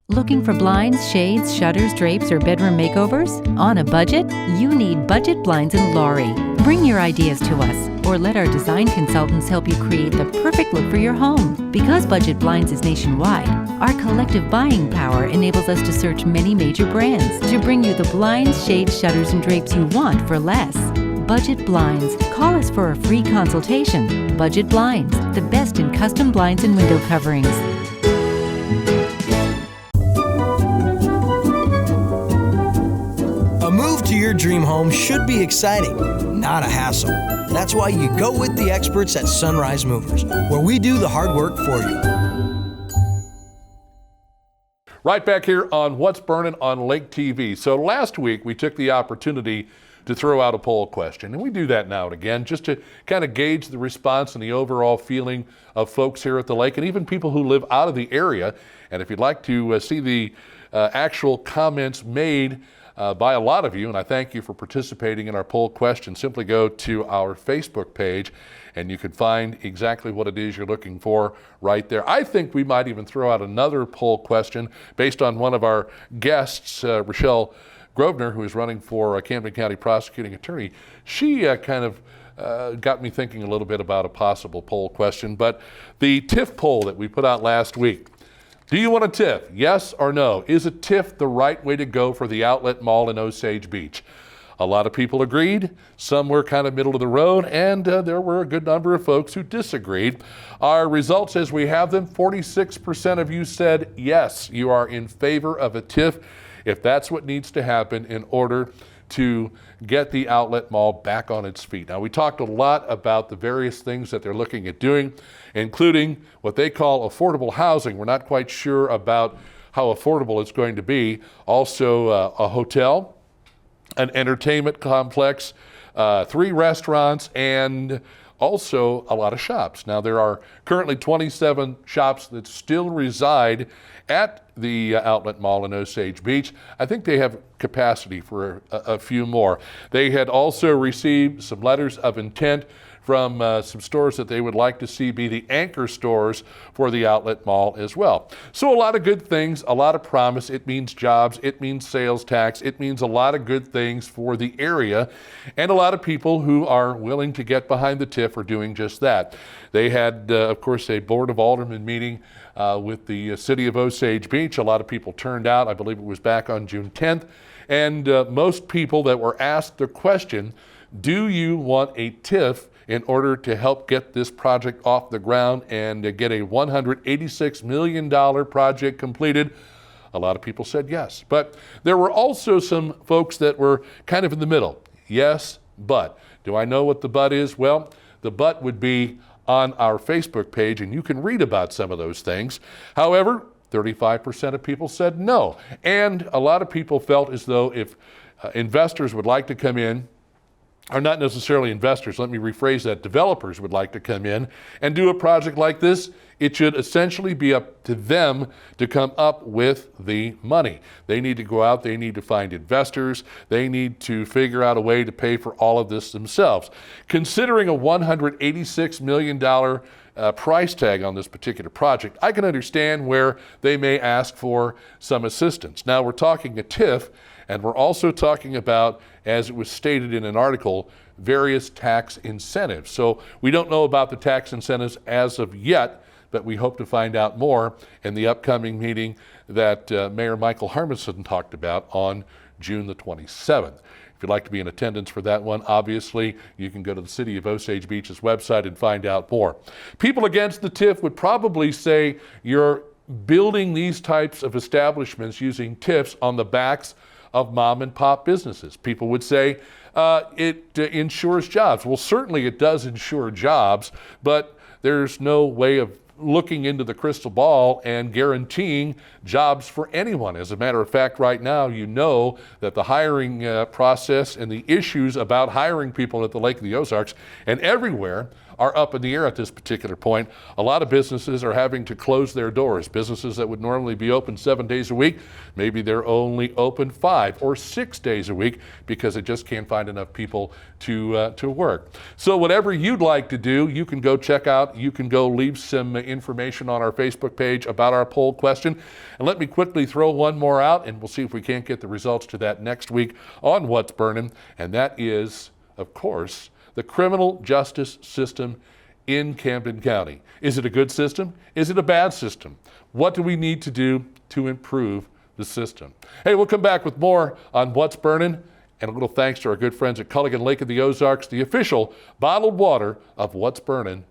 Looking for blinds, shades, shutters, drapes, or bedroom makeovers? On a budget? You need Budget Blinds in Laurie. Bring your ideas to us or let our design consultants help you create the perfect look for your home. Because Budget Blinds is nationwide, our collective buying power enables us to search many major brands to bring you the blinds, shades, shutters, and drapes you want for less. Budget Blinds. Call us for a free consultation. Budget Blinds, the best in custom blinds and window coverings. A move to your dream home should be exciting, not a hassle. That's why you go with the experts at Sunrise Movers, where we do the hard work for you. Right back here on What's Burnin' on Lake TV. So last week we took the opportunity to throw out a poll question, and we do that now and again just to kind of gauge the response and the overall feeling of folks here at the lake and even people who live out of the area. And if you'd like to see the actual comments made by a lot of you, and I thank you for participating in our poll question, simply go to our Facebook page and you can find exactly what it is you're looking for right there. I think we might even throw out another poll question based on one of our guests, Rochelle Grosvenor, who is running for Camden County Prosecuting Attorney. She kind of got me thinking a little bit about a possible poll question. But the TIF poll that we put out last week, do you want a TIF? Yes or no? Is a TIF the right way to go for the outlet mall in Osage Beach? A lot of people agreed. Some were kind of middle of the road, and there were a good number of folks who disagreed. Our results as we have them, 46% of you said yes, you are in favor of a TIF if that's what needs to happen in order to get the outlet mall back on its feet. Now, we talked a lot about the various things that they're looking at doing, including what they call affordable housing. We're not quite sure about how affordable it's going to be. Also, a hotel, an entertainment complex, 3 restaurants, and also a lot of shops. Now, there are currently 27 shops that still reside at the outlet mall in Osage Beach. I think they have capacity for a few more. They had also received some letters of intent from some stores that they would like to see be the anchor stores for the outlet mall as well. So a lot of good things, a lot of promise. It means jobs, it means sales tax, it means a lot of good things for the area, and a lot of people who are willing to get behind the TIF are doing just that. They had, of course, a Board of Aldermen meeting with the city of Osage Beach. A lot of people turned out. I believe it was back on June 10th. And most people that were asked the question, do you want a TIF in order to help get this project off the ground and get a $186 million project completed? A lot of people said yes. But there were also some folks that were kind of in the middle. Yes, but. Do I know what the but is? Well, the but would be on our Facebook page, and you can read about some of those things. However, 35% of people said no. And a lot of people felt as though if investors would like to come in, or not necessarily investors, let me rephrase that, developers would like to come in and do a project like this, it should essentially be up to them to come up with the money. They need to go out, they need to find investors, they need to figure out a way to pay for all of this themselves. Considering a $186 million price tag on this particular project, I can understand where they may ask for some assistance. Now, we're talking a TIF, and we're also talking about, as it was stated in an article, various tax incentives. So we don't know about the tax incentives as of yet, but we hope to find out more in the upcoming meeting that Mayor Michael Harmison talked about on June the 27th. If you'd like to be in attendance for that one, obviously, you can go to the City of Osage Beach's website and find out more. People against the TIF would probably say you're building these types of establishments using TIFs on the backs of mom and pop businesses. People would say it ensures jobs. Well, certainly it does ensure jobs, but there's no way of looking into the crystal ball and guaranteeing jobs for anyone. As a matter of fact, right now, you know that the hiring process and the issues about hiring people at the Lake of the Ozarks and everywhere are up in the air at this particular point. A lot of businesses are having to close their doors. Businesses that would normally be open 7 days a week, maybe they're only open 5 or 6 days a week because they just can't find enough people to work. So whatever you'd like to do, you can go check out, you can go leave some information on our Facebook page about our poll question. And let me quickly throw one more out, and we'll see if we can't get the results to that next week on What's Burnin', and that is of course, the criminal justice system in Camden County. Is it a good system? Is it a bad system? What do we need to do to improve the system? Hey, we'll come back with more on What's Burnin', and a little thanks to our good friends at Culligan Lake of the Ozarks, the official bottled water of What's Burnin'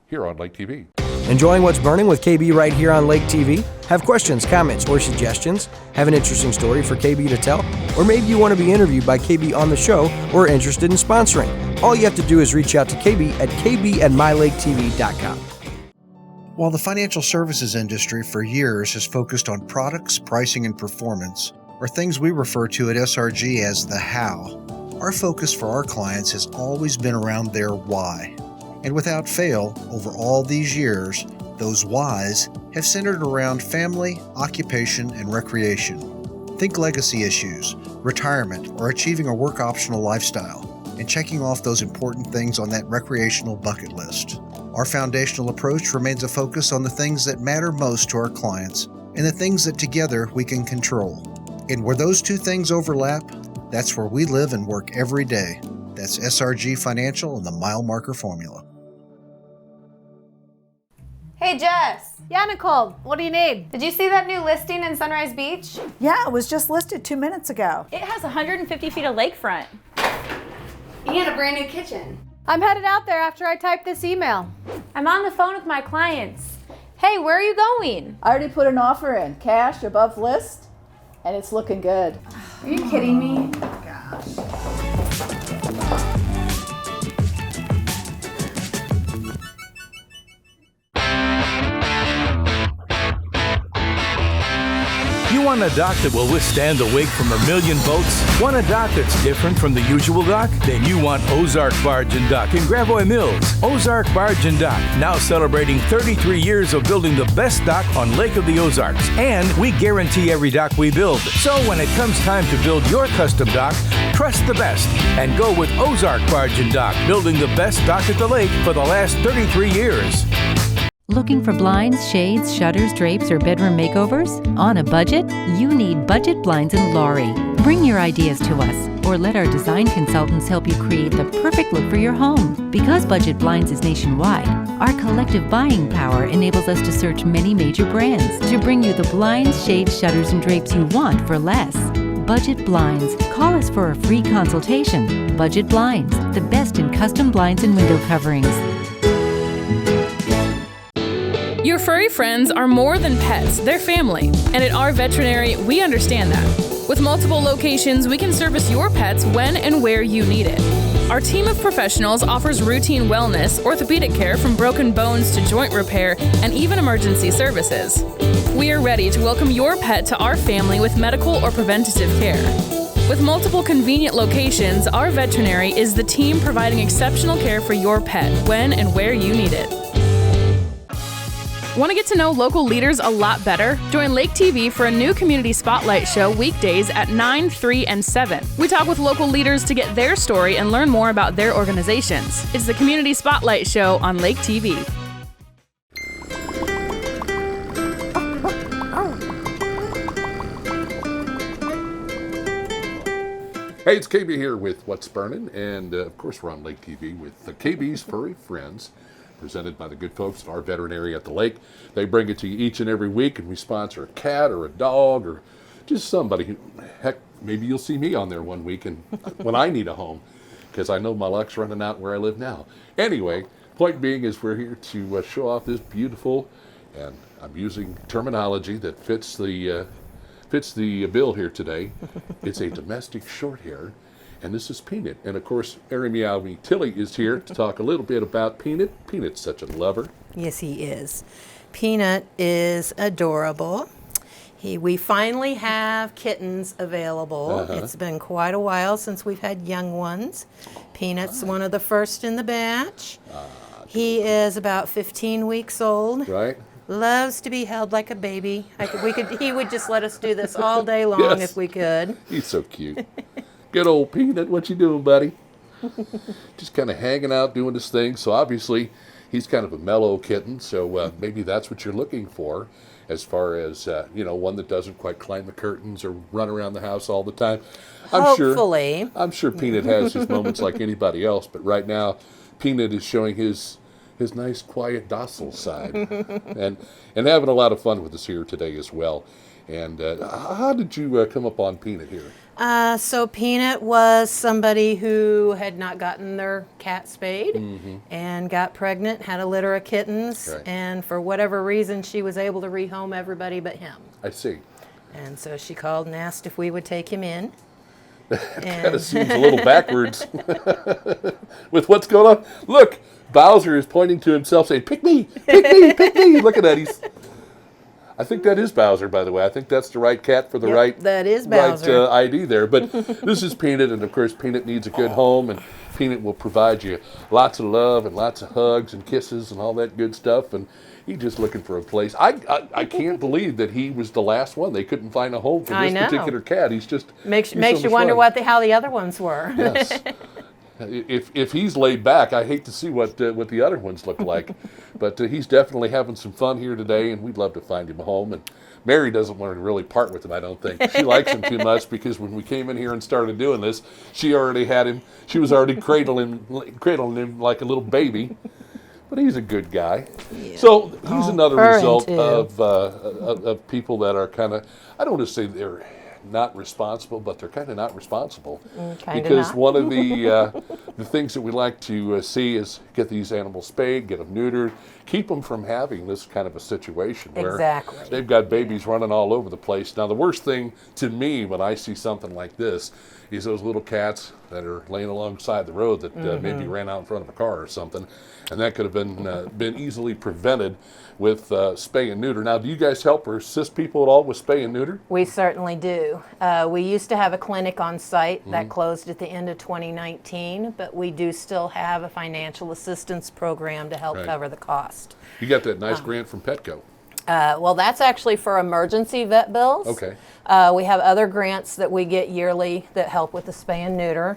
here on Lake TV. Enjoying What's Burning with KB right here on Lake TV? Have questions, comments, or suggestions? Have an interesting story for KB to tell? Or maybe you want to be interviewed by KB on the show or are interested in sponsoring? All you have to do is reach out to KB at kb@mylaketv.com. While the financial services industry for years has focused on products, pricing, and performance, or things we refer to at SRG as the how, our focus for our clients has always been around their why. And without fail, over all these years, those whys have centered around family, occupation, and recreation. Think legacy issues, retirement, or achieving a work optional lifestyle, and checking off those important things on that recreational bucket list. Our foundational approach remains a focus on the things that matter most to our clients and the things that together we can control. And where those two things overlap, that's where we live and work every day. That's SRG Financial and the Mile Marker Formula. Hey Jess. Yeah, Nicole, what do you need? Did you see that new listing in Sunrise Beach? Yeah, it was just listed 2 minutes ago. It has 150 feet of lakefront. And a brand new kitchen. I'm headed out there after I type this email. I'm on the phone with my clients. Hey, where are you going? I already put an offer in, cash above list, and it's looking good. Are you kidding me? You want a dock that will withstand the wake from a million boats? Want a dock that's different from the usual dock? Then you want Ozark Barge and Dock in Gravois Mills. Ozark Barge and Dock, now celebrating 33 years of building the best dock on Lake of the Ozarks. And we guarantee every dock we build. So when it comes time to build your custom dock, trust the best and go with Ozark Barge and Dock, building the best dock at the lake for the last 33 years. Looking for blinds, shades, shutters, drapes, or bedroom makeovers? On a budget? You need Budget Blinds in Laurie. Bring your ideas to us, or let our design consultants help you create the perfect look for your home. Because Budget Blinds is nationwide, our collective buying power enables us to search many major brands to bring you the blinds, shades, shutters, and drapes you want for less. Budget Blinds. Call us for a free consultation. Budget Blinds, the best in custom blinds and window coverings. Your furry friends are more than pets, they're family. And at our veterinary, we understand that. With multiple locations, we can service your pets when and where you need it. Our team of professionals offers routine wellness, orthopedic care from broken bones to joint repair, and even emergency services. We are ready to welcome your pet to our family with medical or preventative care. With multiple convenient locations, our veterinary is the team providing exceptional care for your pet when and where you need it. Want to get to know local leaders a lot better? Join Lake TV for a new community spotlight show weekdays at 9, 3, and 7. We talk with local leaders to get their story and learn more about their organizations. It's the Community Spotlight Show on Lake TV. Hey, it's KB here with What's Burnin', and of course we're on Lake TV with the KB's Furry Friends, presented by the good folks at our veterinary at the lake. They bring it to you each and every week, and we sponsor a cat or a dog or just somebody who, heck, maybe you'll see me on there one week and when I need a home, because I know my luck's running out where I live now. Anyway, point being is we're here to show off this beautiful, and I'm using terminology that fits the bill here today. It's a domestic short hair. And this is Peanut. And of course, Mary Meow Me Tilly is here to talk a little bit about Peanut. Peanut's such a lover. Yes, he is. Peanut is adorable. We finally have kittens available. It's been quite a while since we've had young ones. Peanut's one of the first in the batch. He is about 15 weeks old. Right. Loves to be held like a baby. He would just let us do this all day long if we could. He's so cute. Good old Peanut, what you doing, buddy? Just kind of hanging out, doing his thing. So obviously, he's kind of a mellow kitten, so maybe that's what you're looking for. as far as, one that doesn't quite climb the curtains or run around the house all the time. Hopefully. I'm sure Peanut has his moments like anybody else, but right now, Peanut is showing his nice, quiet, docile side, and having a lot of fun with us here today as well. And how did you come up on Peanut here? So Peanut was somebody who had not gotten their cat spayed and got pregnant, had a litter of kittens, and for whatever reason, she was able to rehome everybody but him. I see. And so she called and asked if we would take him in. Kind of seems a little backwards with what's going on. Look, Bowser is pointing to himself saying, pick me, pick me, pick me. Look at that. I think that is Bowser, by the way. I think that's the right cat for the that is Bowser. right ID there. But this is Peanut, and of course, Peanut needs a good home, and Peanut will provide you lots of love and lots of hugs and kisses and all that good stuff. And he's just looking for a place. I can't believe that he was the last one. They couldn't find a home for this particular cat. He's just makes you wonder how the other ones were. Yes. If he's laid back, I hate to see what the other ones look like. But he's definitely having some fun here today, and we'd love to find him a home. And Mary doesn't want to really part with him, I don't think. She likes him too much because when we came in here and started doing this, she already had him. She was already cradling him like a little baby. But he's a good guy. Yeah. So he's another result of people that are kind of, I don't want to say they're not responsible, but they're kind of not responsible. Because one of the things that we like to see is get these animals spayed, get them neutered, keep them from having this kind of a situation where they've got babies running all over the place. Now, the worst thing to me when I see something like this is those little cats that are laying alongside the road that maybe ran out in front of a car or something, and that could have been easily prevented with spay and neuter. Now, do you guys help or assist people at all with spay and neuter? We certainly do. We used to have a clinic on site that closed at the end of 2019, but we do still have a financial assistance program to help cover the cost. You got that nice grant from Petco. Well, that's actually for emergency vet bills. Okay. We have other grants that we get yearly that help with the spay and neuter.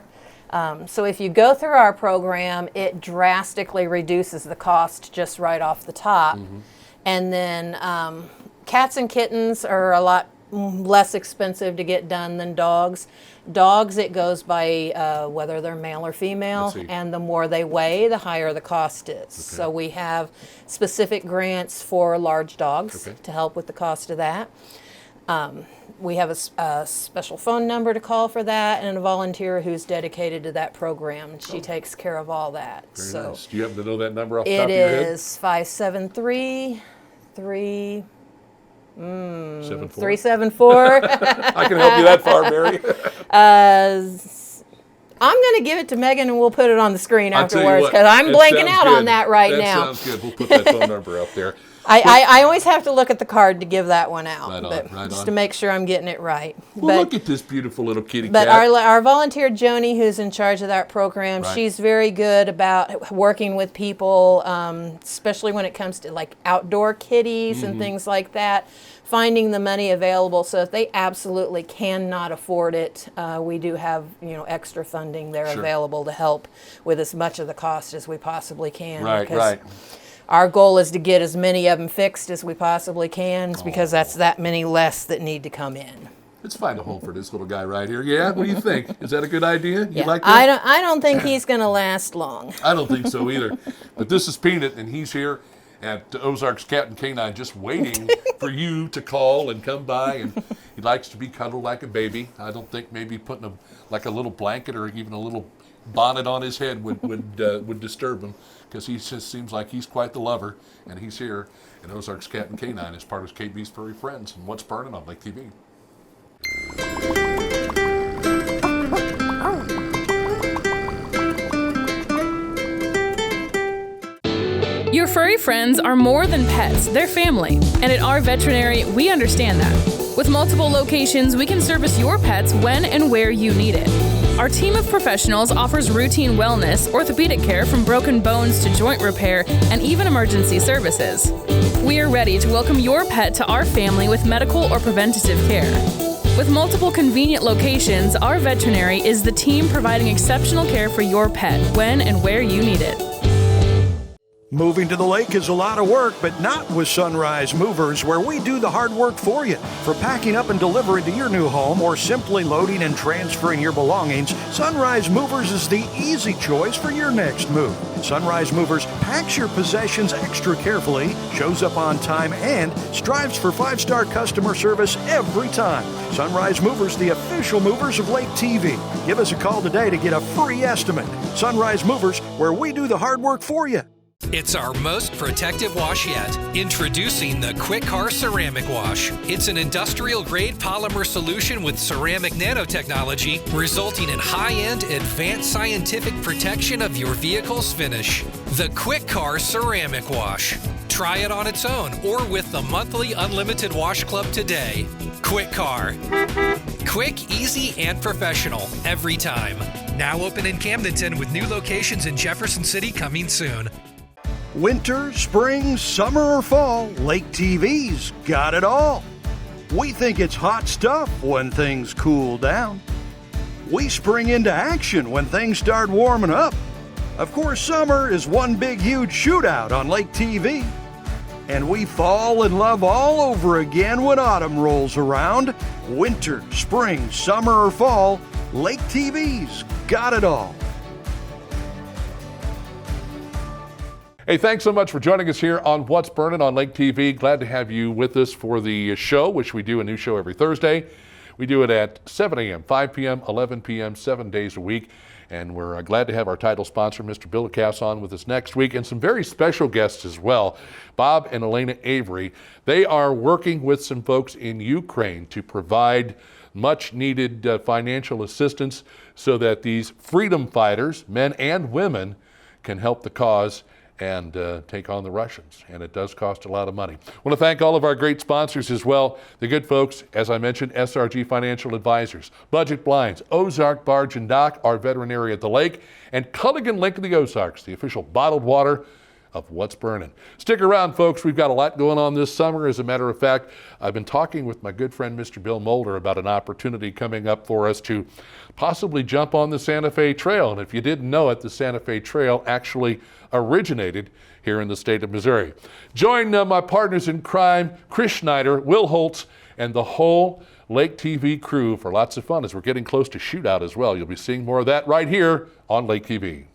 So if you go through our program, it drastically reduces the cost just right off the top. And then cats and kittens are a lot less expensive to get done than dogs. Dogs, it goes by whether they're male or female, and the more they weigh, the higher the cost is. So we have specific grants for large dogs to help with the cost of that. We have a special phone number to call for that, and a volunteer who's dedicated to that program. She takes care of all that. Very nice. Do you happen to know that number off the top of your head? It is 573-374. I can help you that far, Mary. I'm going to give it to Megan, and we'll put it on the screen afterwards because I'm blanking out on that now. That sounds good. We'll put that phone number up there. I always have to look at the card to give that one out, right just to make sure I'm getting it right. Well, look at this beautiful little kitty cat. But our volunteer, Joni, who's in charge of that program, she's very good about working with people, especially when it comes to like outdoor kitties and things like that, finding the money available. So if they absolutely cannot afford it, we do have extra funding there available to help with as much of the cost as we possibly can. Right. Our goal is to get as many of them fixed as we possibly can because that's that many less that need to come in. Let's find a home for this little guy right here. Yeah, what do you think? Is that a good idea? You like that? I don't think he's going to last long. I don't think so either. But this is Peanut, and he's here at Ozarks Cat and Canine just waiting for you to call and come by. And he likes to be cuddled like a baby. I don't think maybe putting a little blanket or even a little bonnet on his head would disturb him, because he just seems like he's quite the lover, and he's here in Ozarks Cat and Canine as part of KB's Furry Friends and What's Burnin' on Lake TV. Your furry friends are more than pets, they're family. And at our veterinary, we understand that. With multiple locations, we can service your pets when and where you need it. Our team of professionals offers routine wellness, orthopedic care from broken bones to joint repair, and even emergency services. We are ready to welcome your pet to our family with medical or preventative care. With multiple convenient locations, our veterinary is the team providing exceptional care for your pet when and where you need it. Moving to the lake is a lot of work, but not with Sunrise Movers, where we do the hard work for you. For packing up and delivering to your new home or simply loading and transferring your belongings, Sunrise Movers is the easy choice for your next move. Sunrise Movers packs your possessions extra carefully, shows up on time, and strives for 5-star customer service every time. Sunrise Movers, the official movers of Lake TV. Give us a call today to get a free estimate. Sunrise Movers, where we do the hard work for you. It's our most protective wash yet. Introducing the Quick Car Ceramic Wash. It's an industrial-grade polymer solution with ceramic nanotechnology, resulting in high-end, advanced scientific protection of your vehicle's finish. The Quick Car Ceramic Wash. Try it on its own or with the monthly Unlimited Wash Club today. Quick Car. Quick, easy, and professional every time. Now open in Camdenton with new locations in Jefferson City coming soon. Winter, spring, summer, or fall, Lake TV's got it all. We think it's hot stuff when things cool down. We spring into action when things start warming up. Of course, summer is one big, huge shootout on Lake TV. And we fall in love all over again when autumn rolls around. Winter, spring, summer, or fall, Lake TV's got it all. Hey, thanks so much for joining us here on What's Burnin' on Lake TV. Glad to have you with us for the show, which we do a new show every Thursday. We do it at 7 a.m., 5 p.m., 11 p.m., 7 days a week. And we're glad to have our title sponsor, Mr. Bill Lacasse, on with us next week, and some very special guests as well. Bob and Elena Avery. They are working with some folks in Ukraine to provide much needed financial assistance so that these freedom fighters, men and women, can help the cause and take on the Russians. And it does cost a lot of money. I want to thank all of our great sponsors as well. The good folks, as I mentioned, SRG Financial Advisors, Budget Blinds, Ozark Barge and Dock, our veterinary at the lake, and Culligan Lake of the Ozarks, the official bottled water of What's Burnin'. Stick around, folks. We've got a lot going on this summer. As a matter of fact, I've been talking with my good friend, Mr. Bill Mulder, about an opportunity coming up for us to possibly jump on the Santa Fe Trail. And if you didn't know it, the Santa Fe Trail actually originated here in the state of Missouri. Join my partners in crime, Chris Schneider, Will Holtz, and the whole Lake TV crew for lots of fun as we're getting close to shootout as well. You'll be seeing more of that right here on Lake TV.